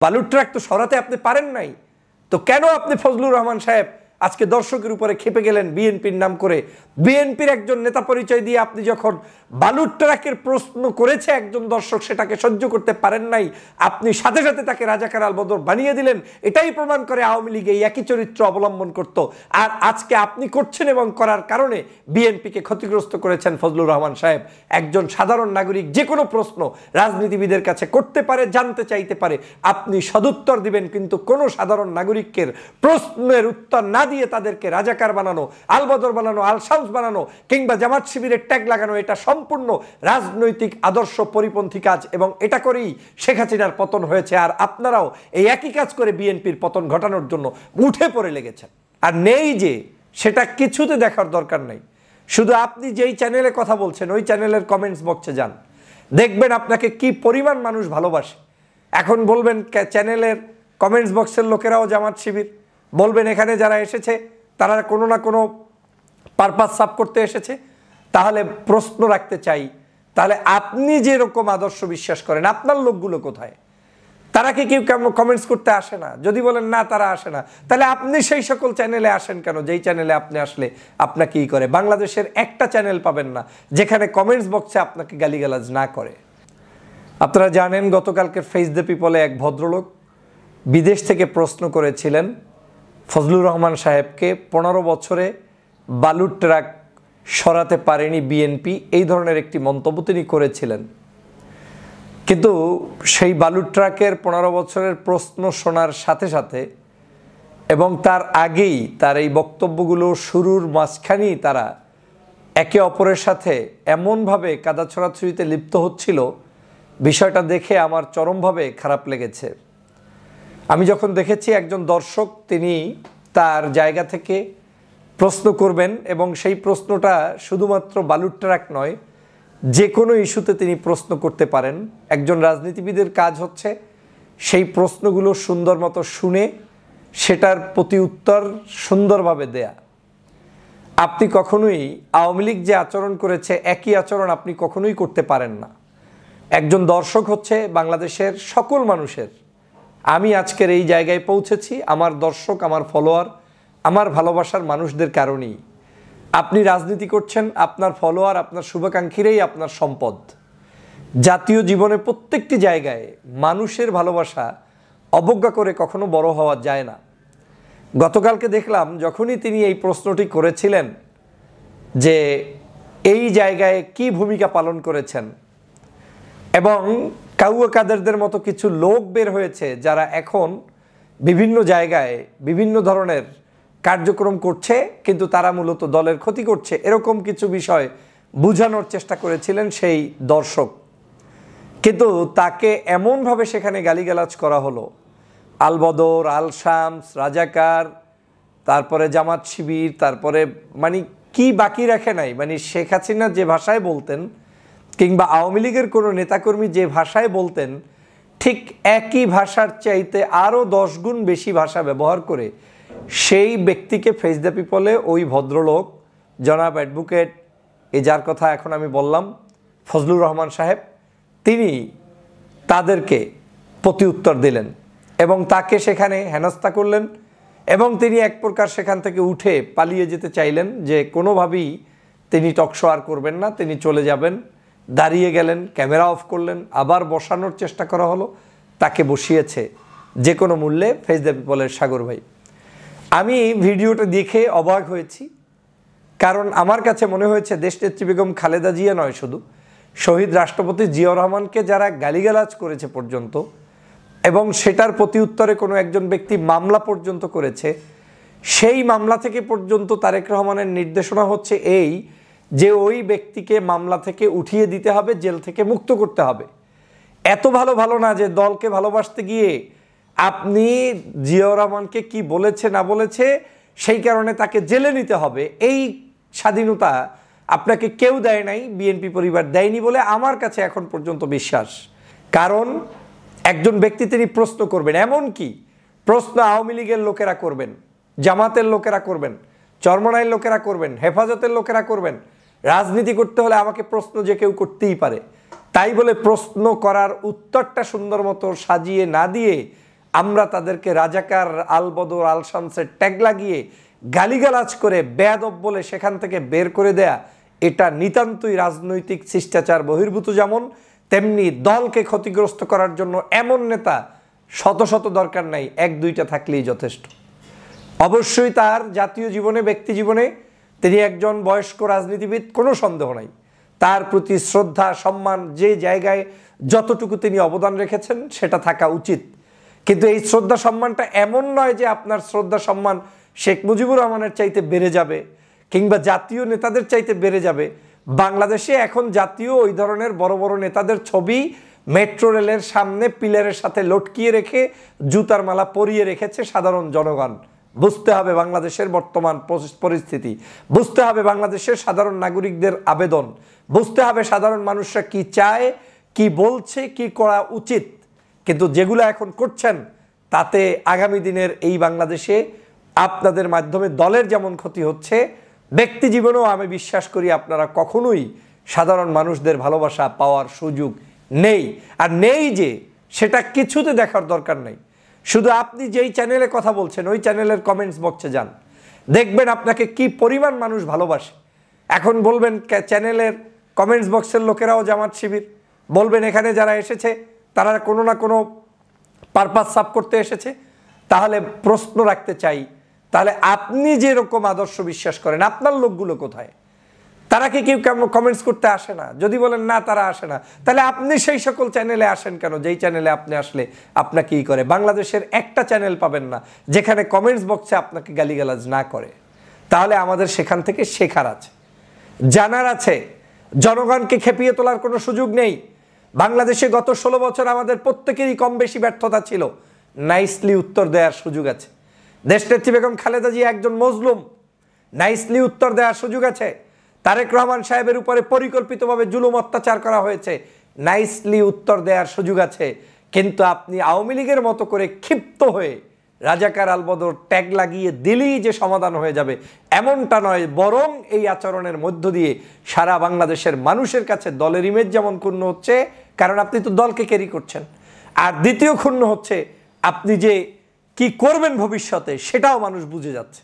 বালুর ট্রাক তো সরাতে আপনি পারেন নাই, তো কেন আপনি ফজলুর রহমান সাহেব আজকে দর্শকের উপরে খেপে গেলেন বিএনপির নাম করে? বিএনপির একজন নেতা পরিচয় দিয়ে আপনি যখন বালুর ট্রাকের প্রশ্ন করেছে একজন দর্শক, সেটাকে সহ্য করতে পারেন নাই, আপনি সাথে সাথে তাকে রাজাকার আলবদর বানিয়ে দিলেন। এটাই প্রমাণ করে আওয়ামী লীগ এই একই চরিত্র অবলম্বন করত। আর আজকে আপনি করছেন এবং করার কারণে বিএনপিকে ক্ষতিগ্রস্ত করেছেন ফজলুর রহমান সাহেব। একজন সাধারণ নাগরিক যে কোনো প্রশ্ন রাজনীতিবিদের কাছে করতে পারে, জানতে চাইতে পারে, আপনি সদুত্তর দিবেন, কিন্তু কোনো সাধারণ নাগরিকের প্রশ্নের উত্তর না দিয়ে তাদেরকে রাজাকার বানানো, আলবদর বানানো, আলশামস বানানো কিংবা জামাত শিবিরের ট্যাগ লাগানো, এটা সম্পূর্ণ রাজনৈতিক আদর্শ পরিপন্থী কাজ, এবং এটা করেই শেখ হাসিনার পতন হয়েছে। আর আপনারাও এই একই কাজ করে বিএনপির পতন ঘটানোর জন্য উঠে পড়ে লেগেছেন। আর নেই যে সেটা কিছুতে দেখার দরকার নেই, শুধু আপনি যেই চ্যানেলে কথা বলছেন ওই চ্যানেলের কমেন্টস বক্সে যান, দেখবেন আপনাকে কি পরিমাণ মানুষ ভালোবাসে। এখন বলবেন চ্যানেলের কমেন্টস বক্সের লোকেরাও জামাত শিবির, বলবেন এখানে যারা এসেছে তারা কোনো না কোনো পারপাস সার্ভ করতে এসেছে। তাহলে প্রশ্ন রাখতে চাই, তাহলে আপনি যেরকম আদর্শ বিশ্বাস করেন আপনার লোকগুলো কোথায়? তারা কি কেউ কমেন্টস করতে আসে না? যদি বলেন না তারা আসে না, তাহলে আপনি সেই সকল চ্যানেলে আসেন কেন যেই চ্যানেলে আপনি আসলে আপনাকে ই করে? বাংলাদেশের একটা চ্যানেল পাবেন না যেখানে কমেন্টস বক্সে আপনাকে গালিগালাজ না করে। আপনারা জানেন গতকালকে ফেস দ্য পিপলে এক ভদ্রলোক বিদেশ থেকে প্রশ্ন করেছিলেন ফজলুর রহমান সাহেবকে, 15 বছরে বালুর ট্রাক সরাতে পারেনি বিএনপি, এই ধরনের একটি মন্তব্য তিনি করেছিলেন। কিন্তু সেই বালুর ট্রাকের 15 বছরের প্রশ্ন শোনার সাথে সাথে এবং তার আগেই তার এই বক্তব্যগুলো শুরুর মাঝখানেই তারা একে অপরের সাথে এমনভাবে কাদা ছড়াছড়িতে লিপ্ত হচ্ছিল, বিষয়টা দেখে আমার চরমভাবে খারাপ লেগেছে। আমি যখন দেখেছি একজন দর্শক তিনি তার জায়গা থেকে প্রশ্ন করবেন এবং সেই প্রশ্নটা শুধুমাত্র বালুর ট্রাক নয়, যে কোনো ইস্যুতে তিনি প্রশ্ন করতে পারেন। একজন রাজনীতিবিদের কাজ হচ্ছে সেই প্রশ্নগুলো সুন্দর মতো শুনে সেটার প্রতি উত্তর সুন্দরভাবে দেয়া। আপনি কখনোই আওয়ামী লীগ যে আচরণ করেছে একই আচরণ আপনি কখনোই করতে পারেন না। একজন দর্শক হচ্ছে বাংলাদেশের সকল মানুষের। আমি আজকের এই জায়গায় পৌঁছেছি আমার দর্শক, আমার ফলোয়ার, আমার ভালোবাসার মানুষদের কারণেই। আপনি রাজনীতি করছেন, আপনার ফলোয়ার, আপনার শুভাকাঙ্ক্ষীরাই আপনার সম্পদ। জাতীয় জীবনে প্রত্যেকটি জায়গায় মানুষের ভালোবাসা অবজ্ঞা করে কখনো বড় হওয়া যায় না। গতকালকে দেখলাম যখনই তিনি এই প্রশ্নটি করেছিলেন যে এই জায়গায় কি ভূমিকা পালন করেছেন, এবং কাউয়া কাদেরদের মতো কিছু লোক বের হয়েছে যারা এখন বিভিন্ন জায়গায় বিভিন্ন ধরনের কার্যক্রম করছে, কিন্তু তারা মূলত দলের ক্ষতি করছে, এরকম কিছু বিষয় বোঝানোর চেষ্টা করেছিলেন সেই দর্শক। কিন্তু তাকে এমনভাবে সেখানে গালিগালাজ করা হলো, আলবদর, আলশামস, রাজাকার, তারপরে জামাত শিবির, তারপরে মানে কি বাকি রাখে নাই। মানে শেখ হাসিনা যে ভাষায় বলতেন কিংবা আওয়ামী লীগের কোনো নেতাকর্মী যে ভাষায় বলতেন, ঠিক একই ভাষার চাইতে আরও 10 গুণ বেশি ভাষা ব্যবহার করে সেই ব্যক্তিকে ফেস দ্য পিপলে ওই ভদ্রলোক জনাব অ্যাডভোকেট, যার কথা এখন আমি বললাম, ফজলুর রহমান সাহেব, তিনি তাদেরকে প্রতি উত্তর দিলেন এবং তাকে সেখানে হেনস্থা করলেন। এবং তিনি এক প্রকার সেখান থেকে উঠে পালিয়ে যেতে চাইলেন, যে কোনোভাবেই তিনি টকশো আর করবেন না, তিনি চলে যাবেন। দাঁড়িয়ে গেলেন, ক্যামেরা অফ করলেন, আবার বসানোর চেষ্টা করা হলো, তাকে বসিয়েছে যে কোনো মূল্যে ফেস দ্য পিপলের সাগর ভাই। আমি ভিডিওটা দেখে অবাক হয়েছি, কারণ আমার কাছে মনে হয়েছে দেশনেত্রী বেগম খালেদা জিয়া নয়, শুধু শহীদ রাষ্ট্রপতি জিয়াউর রহমানকে যারা গালিগালাজ করেছে পর্যন্ত, এবং সেটার প্রতি উত্তরে কোনো একজন ব্যক্তি মামলা পর্যন্ত করেছে, সেই মামলা থেকে পর্যন্ত তারেক রহমানের নির্দেশনা হচ্ছে এই যে ওই ব্যক্তিকে মামলা থেকে উঠিয়ে দিতে হবে, জেল থেকে মুক্ত করতে হবে। এত ভালো না যে দলকে ভালোবাসতে গিয়ে আপনি জিয়াউর রহমানকে কি বলেছে না বলেছে সেই কারণে তাকে জেলে নিতে হবে। এই স্বাধীনতা আপনাকে কেউ দেয় নাই, বিএনপি পরিবার দেয়নি বলে আমার কাছে এখন পর্যন্ত বিশ্বাস। কারণ একজন ব্যক্তি তিনি প্রশ্ন করবেন, এমন কি প্রশ্ন আওয়ামী লীগের লোকেরা করবেন, জামাতের লোকেরা করবেন, চরমনাইয়ের লোকেরা করবেন, হেফাজতের লোকেরা করবেন। রাজনীতি করতে হলে আমাকে প্রশ্ন যে কেউ করতেই পারে, তাই বলে প্রশ্ন করার উত্তরটা সুন্দর মতো সাজিয়ে না দিয়ে আমরা তাদেরকে রাজাকার, আলবদর, আল শামসের ট্যাগ লাগিয়ে গালিগালাজ করে বেয়াদব বলে সেখান থেকে বের করে দেয়া, এটা নিতান্তই রাজনৈতিক শিষ্টাচার বহির্ভূত। যেমন তেমনি দলকে ক্ষতিগ্রস্ত করার জন্য এমন নেতা শত শত দরকার নাই, এক দুইটা থাকলেই যথেষ্ট। অবশ্যই তার জাতীয় জীবনে, ব্যক্তি জীবনে তিনি একজন বয়স্ক রাজনীতিবিদ, কোনো সন্দেহ নাই। তার প্রতি শ্রদ্ধা, সম্মান, যে জায়গায় যতটুকু তিনি অবদান রেখেছেন সেটা থাকা উচিত। কিন্তু এই শ্রদ্ধা সম্মানটা এমন নয় যে আপনার শ্রদ্ধা সম্মান শেখ মুজিবুর রহমানের চাইতে বেড়ে যাবে কিংবা জাতীয় নেতাদের চাইতে বেড়ে যাবে। বাংলাদেশে এখন জাতীয় ওই ধরনের বড় বড় নেতাদের ছবি মেট্রো রেলের সামনে পিলারের সাথে লটকিয়ে রেখে জুতার মালা পরিয়ে রেখেছে সাধারণ জনগণ। বুঝতে হবে বাংলাদেশের বর্তমান পরিস্থিতি, বুঝতে হবে বাংলাদেশের সাধারণ নাগরিকদের আবেদন, বুঝতে হবে সাধারণ মানুষরা কি চায়, কি বলছে, কি করা উচিত। কিন্তু যেগুলো এখন করছেন তাতে আগামী দিনের এই বাংলাদেশে আপনাদের মাধ্যমে দলের যেমন ক্ষতি হচ্ছে, ব্যক্তি জীবনেও আমি বিশ্বাস করি আপনারা কখনোই সাধারণ মানুষদের ভালোবাসা পাওয়ার সুযোগ নেই। আর নেই যে সেটা কিছুতে দেখার দরকার নেই। শুধু আপনি যেই চ্যানেলে কথা বলছেন ওই চ্যানেলের কমেন্টস বক্সে যান, দেখবেন আপনাকে কি পরিমাণ মানুষ ভালোবাসে। এখন বলবেন চ্যানেলের কমেন্টস বক্সের লোকেরাও জামাত শিবির, বলবেন এখানে যারা এসেছে তারা কোনো না কোনো পারপাস সাফ করতে এসেছে। তাহলে প্রশ্ন রাখতে চাই, তাহলে আপনি যেরকম আদর্শ বিশ্বাস করেন আপনার লোকগুলো কোথায়? তারা কি কেউ কমেন্টস করতে আসে না? যদি বলেন না তারা আসে না, তাহলে আপনি সেই সকল চ্যানেলে আসেন কেন যেই চ্যানেলে আপনি আসলে আপনাকে কি করে? বাংলাদেশের একটা চ্যানেল পাবেন না যেখানে কমেন্টস বক্সে আপনাকে গালিগালাজ না করে। তাহলে আমাদের সেখান থেকে শেখার আছে, জানার আছে। জনগণকে খেপিয়ে তোলার কোনো সুযোগ নেই। বাংলাদেশে গত 16 বছর আমাদের প্রত্যেকেরই কম বেশি ব্যর্থতা ছিল, নাইসলি উত্তর দেওয়ার সুযোগ আছে। দেশনেত্রী বেগম খালেদা জিয়া একজন মজলুম, নাইসলি উত্তর দেওয়ার সুযোগ আছে। তারেক রহমান সাহেবের উপরে পরিকল্পিতভাবে জুলুম অত্যাচার করা হয়েছে, নাইসলি উত্তর দেওয়ার সুযোগ আছে। কিন্তু আপনি আওয়ামী লীগের মতো করে ক্ষিপ্ত হয়ে রাজাকার, আলবদর ট্যাগ লাগিয়ে দিলেই যে সমাধান হয়ে যাবে এমনটা নয়, বরং এই আচরণের মধ্য দিয়ে সারা বাংলাদেশের মানুষের কাছে দলের ইমেজ যেমন ক্ষুণ্ণ হচ্ছে, কারণ আপনি তো দলকে ক্যারি করছেন, আর দ্বিতীয় ক্ষুণ্ণ হচ্ছে আপনি যে কি করবেন ভবিষ্যতে সেটাও মানুষ বুঝে যাচ্ছে।